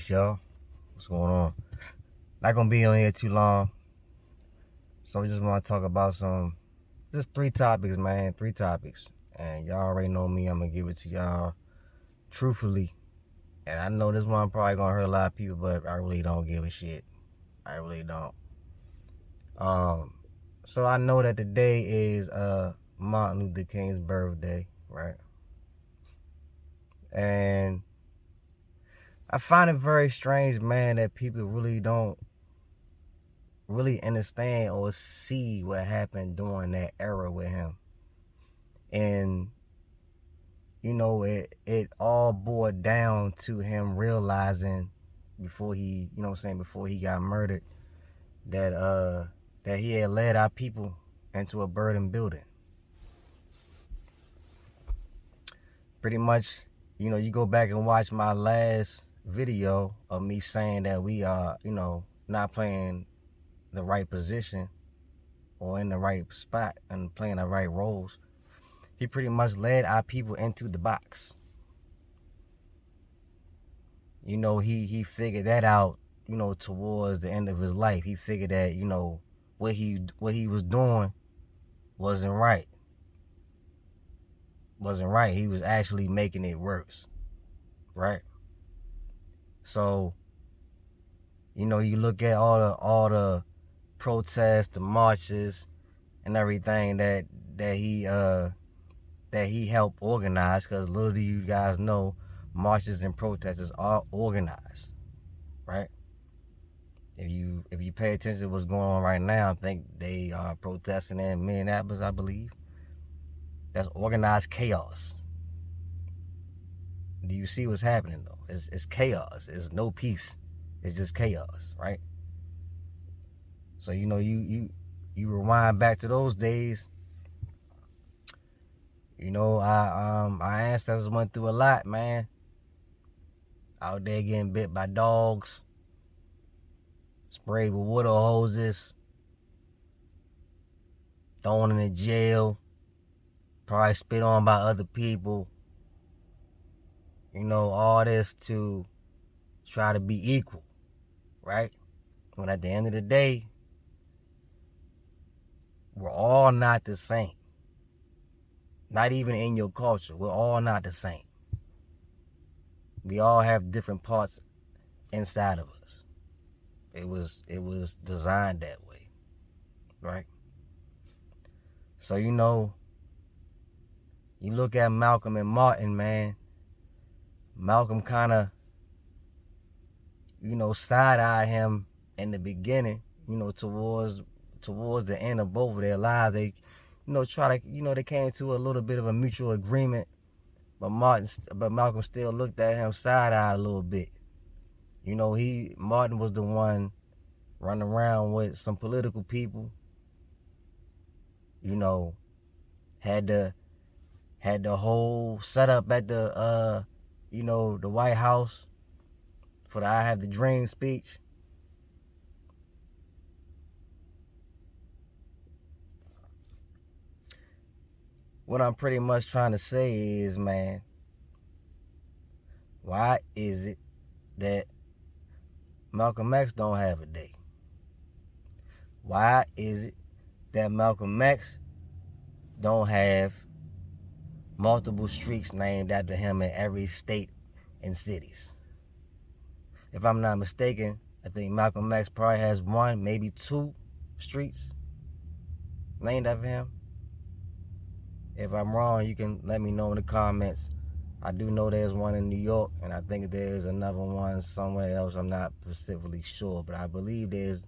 Peace, y'all. What's going on? Not gonna be on here too long. So we just want to talk about just 3 topics, man. 3 topics. And y'all already know me. I'm gonna give it to y'all truthfully. And I know this one probably gonna hurt a lot of people, but I really don't give a shit. I really don't. So I know that today is Martin Luther King's birthday, right? And I find it very strange, man, that people really don't really understand or see what happened during that era with him. And it all boiled down to him realizing before he, before he got murdered, that he had led our people into a burning building. Pretty much, you go back and watch my last video of me saying that we are, not playing the right position or in the right spot and playing the right roles. He pretty much led our people into the box. He figured that out, towards the end of his life. He figured that, what he was doing wasn't right. Wasn't right. He was actually making it worse. Right? So, you look at all the protests, the marches, and everything that he helped organize, because little do you guys know, marches and protests are organized, right? If you pay attention to what's going on right now, I think they are protesting in Minneapolis, I believe. That's organized chaos. Do you see what's happening though? It's chaos. It's no peace. It's just chaos, right? So you rewind back to those days. Our ancestors went through a lot, man. Out there getting bit by dogs, sprayed with water hoses, thrown in the jail, probably spit on by other people. All this to try to be equal, right? When at the end of the day, we're all not the same. Not even in your culture. We're all not the same. We all have different parts inside of us. It was designed that way, right? So you look at Malcolm and Martin, man. Malcolm kind of, side-eyed him in the beginning, towards the end of both of their lives. They, they came to a little bit of a mutual agreement, but Malcolm still looked at him side-eyed a little bit. Martin was the one running around with some political people, had the whole setup at the the White House for the I Have the Dream speech. What I'm pretty much trying to say is, man, why is it that Malcolm X don't have a day? Why is it that Malcolm X don't have multiple streets named after him in every state and cities? If I'm not mistaken, I think Malcolm X probably has 1, maybe 2 streets named after him. If I'm wrong, you can let me know in the comments. I do know there's one in New York, and I think there's another one somewhere else. I'm not specifically sure, but I believe there's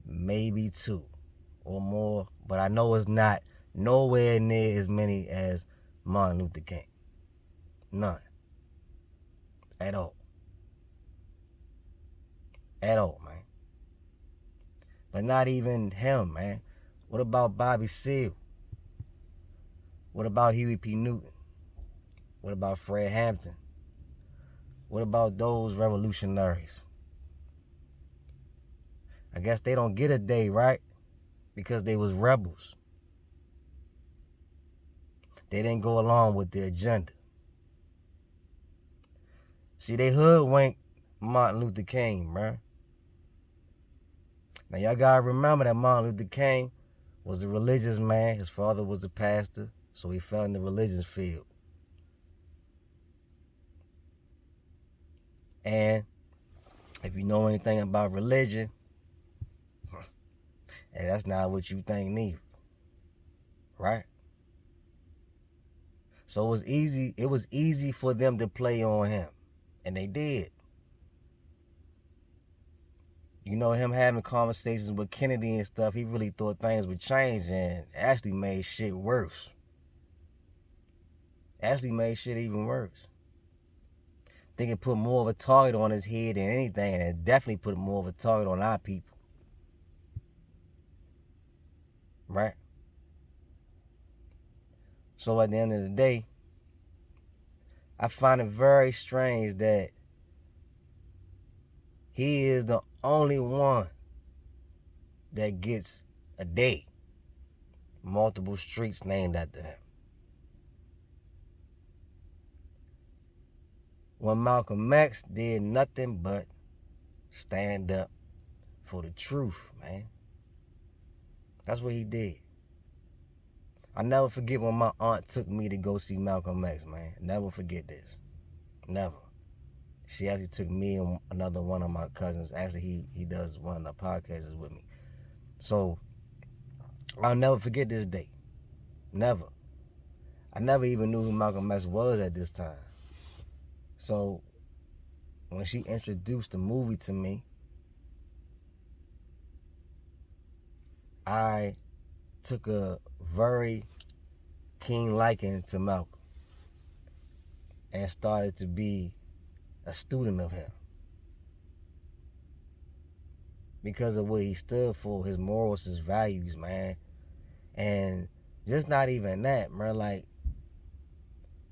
maybe 2 or more. But I know it's not nowhere near as many as Martin Luther King. None. At all. At all, man. But not even him, man. What about Bobby Seale? What about Huey P. Newton? What about Fred Hampton? What about those revolutionaries? I guess they don't get a day, right? Because they was rebels. They didn't go along with the agenda. See, they hoodwinked Martin Luther King, bruh. Now, y'all gotta remember that Martin Luther King was a religious man. His father was a pastor, so he fell in the religious field. And if you know anything about religion, hey, that's not what you think neither, right? So it was easy for them to play on him, and they did. You know, him having conversations with Kennedy and stuff, he really thought things would change and actually made shit worse. Actually made shit even worse. I think it put more of a target on his head than anything, and it definitely put more of a target on our people. Right? So at the end of the day, I find it very strange that he is the only one that gets a day. Multiple streets named after him. When Malcolm X did nothing but stand up for the truth, man. That's what he did. I never forget when my aunt took me to go see Malcolm X, man. Never forget this. Never. She actually took me and another one of my cousins. Actually, he does one of the podcasts with me. So, I'll never forget this day. Never. I never even knew who Malcolm X was at this time. So, when she introduced the movie to me, I took a very keen liking to Malcolm and started to be a student of him because of what he stood for, his morals, his values, man. And just not even that, man. Like,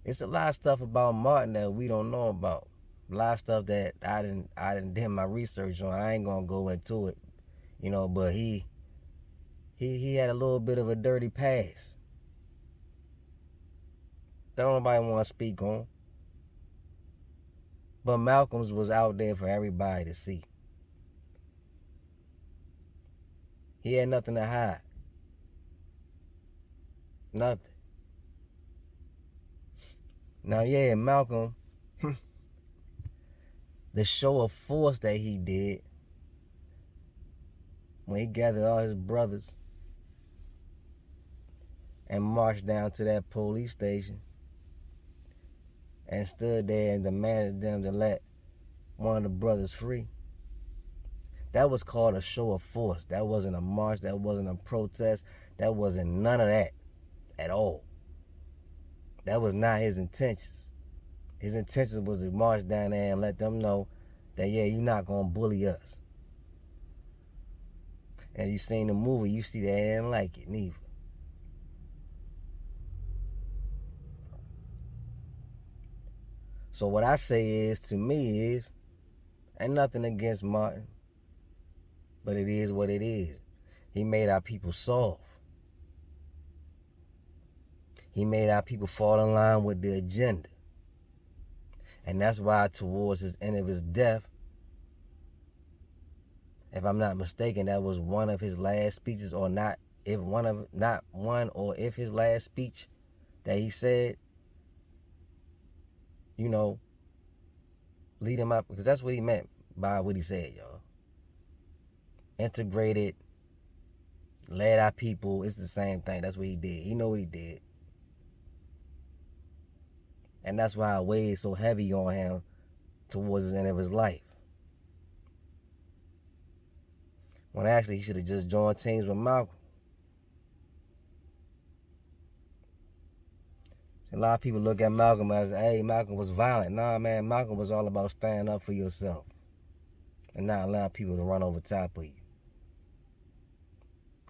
it's a lot of stuff about Martin that we don't know about. A lot of stuff that I didn't do my research on. I ain't gonna go into it, you know. But he had a little bit of a dirty past that nobody want to speak on. But Malcolm's was out there for everybody to see. He had nothing to hide. Nothing. Now, yeah, Malcolm, the show of force that he did when he gathered all his brothers and marched down to that police station and stood there and demanded them to let one of the brothers free. That was called a show of force. That wasn't a march. That wasn't a protest. That wasn't none of that at all. That was not his intentions. His intentions was to march down there and let them know that, yeah, you're not going to bully us. And you seen the movie, you see that they didn't like it neither. So what I say is, to me is, ain't nothing against Martin, but it is what it is. He made our people soft. He made our people fall in line with the agenda. And that's why towards his end of his death, if I'm not mistaken, that was one of his last speeches, or not, if his last speech that he said, you know, lead him up, because that's what he meant by what he said, y'all. Integrated, led our people, it's the same thing. That's what he did. He know what he did. And that's why I weighed so heavy on him towards the end of his life. When actually he should have just joined teams with Malcolm. A lot of people look at Malcolm as, hey, Malcolm was violent. Nah, man, Malcolm was all about standing up for yourself and not allowing people to run over top of you.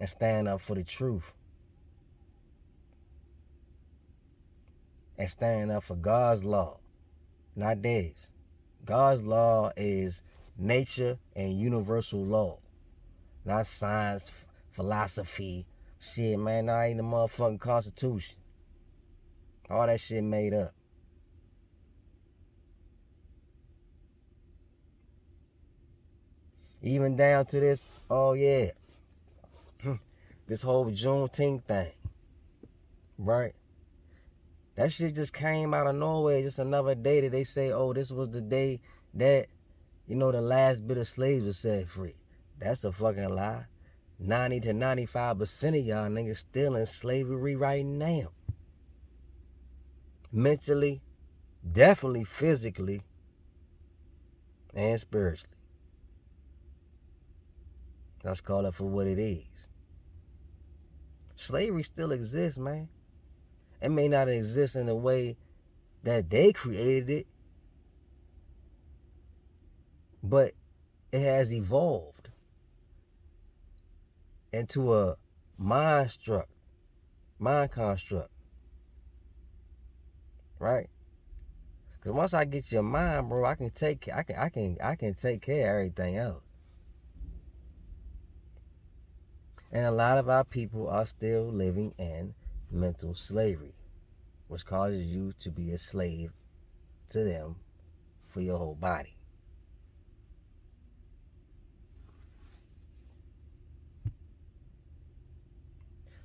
And stand up for the truth. And stand up for God's law, not theirs. God's law is nature and universal law, not science, philosophy. Shit, man, not even the motherfucking Constitution. All that shit made up. Even down to this, oh yeah, this whole Juneteenth thing, right? That shit just came out of nowhere. Just another day that they say, oh, this was the day that, the last bit of slaves was set free. That's a fucking lie. 90 to 95% of y'all niggas still in slavery right now. Mentally, definitely physically, and spiritually. Let's call it for what it is. Slavery still exists, man. It may not exist in the way that they created it, but it has evolved into a mind construct, right? Because once I get your mind, bro, I can take care of everything else. And a lot of our people are still living in mental slavery, which causes you to be a slave to them for your whole body.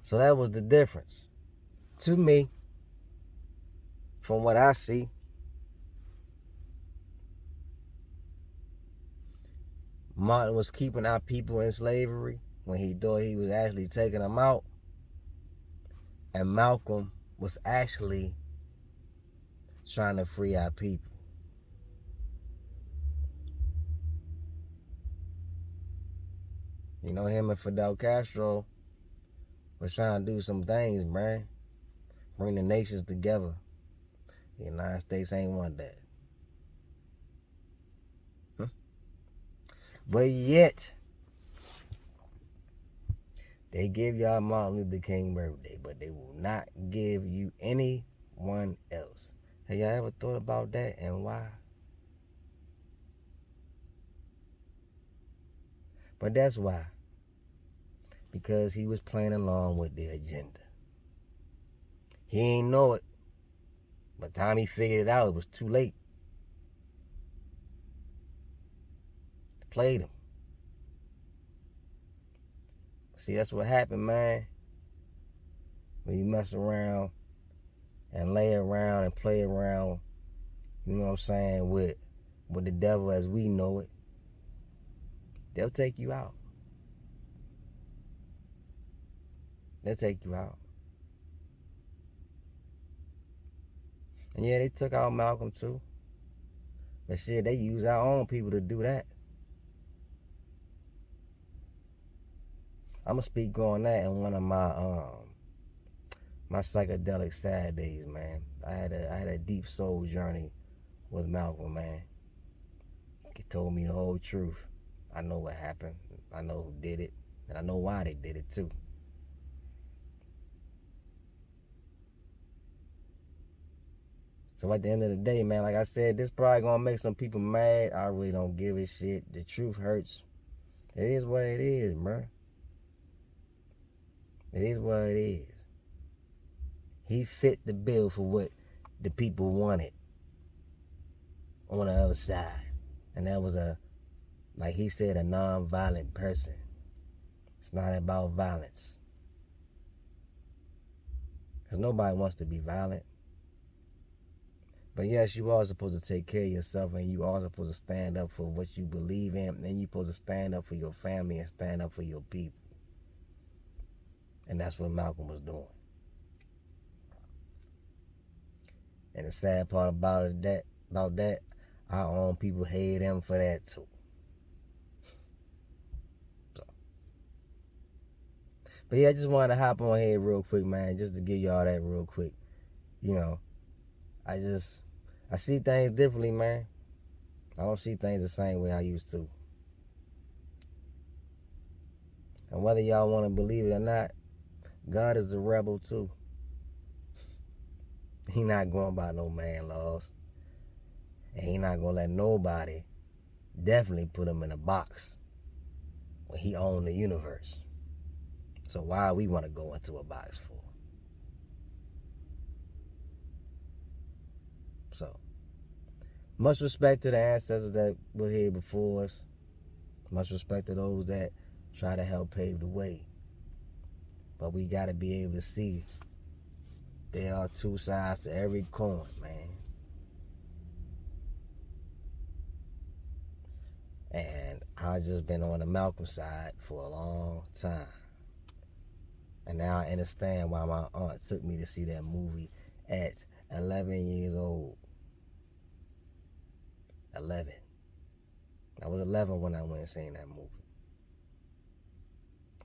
So that was the difference. To me, from what I see, Martin was keeping our people in slavery when he thought he was actually taking them out. And Malcolm was actually trying to free our people. Him and Fidel Castro was trying to do some things, man. Bring the nations together. The United States ain't want that. But yet, they give y'all Martin Luther King birthday, but they will not give you anyone else. Have y'all ever thought about that and why? But that's why. Because he was playing along with their agenda. He ain't know it. By the time he figured it out, it was too late. Played him. See, that's what happened, man. When you mess around and lay around and play around, you know what I'm saying, with the devil as we know it, they'll take you out. They'll take you out. And yeah, they took out Malcolm too. But shit, they use our own people to do that. I'm gonna speak on that in one of my psychedelic sad days, man. I had a deep soul journey with Malcolm, man. He told me the whole truth. I know what happened. I know who did it, and I know why they did it too. So at the end of the day, man, like I said, this probably gonna make some people mad. I really don't give a shit. The truth hurts. It is what it is, bro. It is what it is. He fit the bill for what the people wanted on the other side. And that was like he said, a non-violent person. It's not about violence. Because nobody wants to be violent. But yes, you are supposed to take care of yourself, and you are supposed to stand up for what you believe in, and you're supposed to stand up for your family and stand up for your people. And that's what Malcolm was doing. And the sad part about that, our own people hate him for that too. So. But yeah, I just wanted to hop on here real quick, man, just to give y'all that real quick. I see things differently, man. I don't see things the same way I used to. And whether y'all want to believe it or not, God is a rebel too. He not going by no man laws. And he not going to let nobody definitely put him in a box when he owned the universe. So why we want to go into a box for? So, much respect to the ancestors that were here before us. Much respect to those that try to help pave the way. But we got to be able to see there are two sides to every coin, man. And I've just been on the Malcolm side for a long time. And now I understand why my aunt took me to see that movie at 11 years old. 11. I was 11 when I went and seen that movie.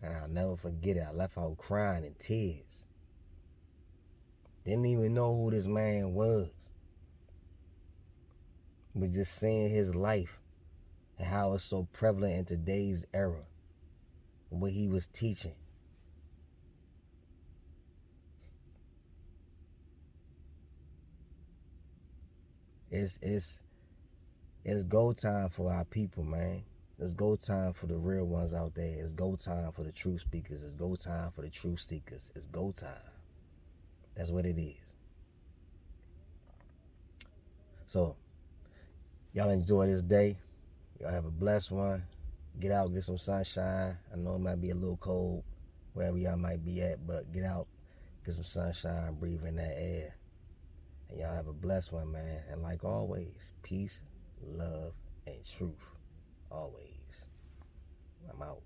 And I'll never forget it. I left out crying in tears. Didn't even know who this man was. But just seeing his life and how it's so prevalent in today's era. What he was teaching. It's go time for our people, man. It's go time for the real ones out there. It's go time for the true speakers. It's go time for the true seekers. It's go time. That's what it is. So, y'all enjoy this day. Y'all have a blessed one. Get out, get some sunshine. I know it might be a little cold wherever y'all might be at, but get out, get some sunshine, breathe in that air. And y'all have a blessed one, man. And like always, peace, love, and truth. Always. I'm out.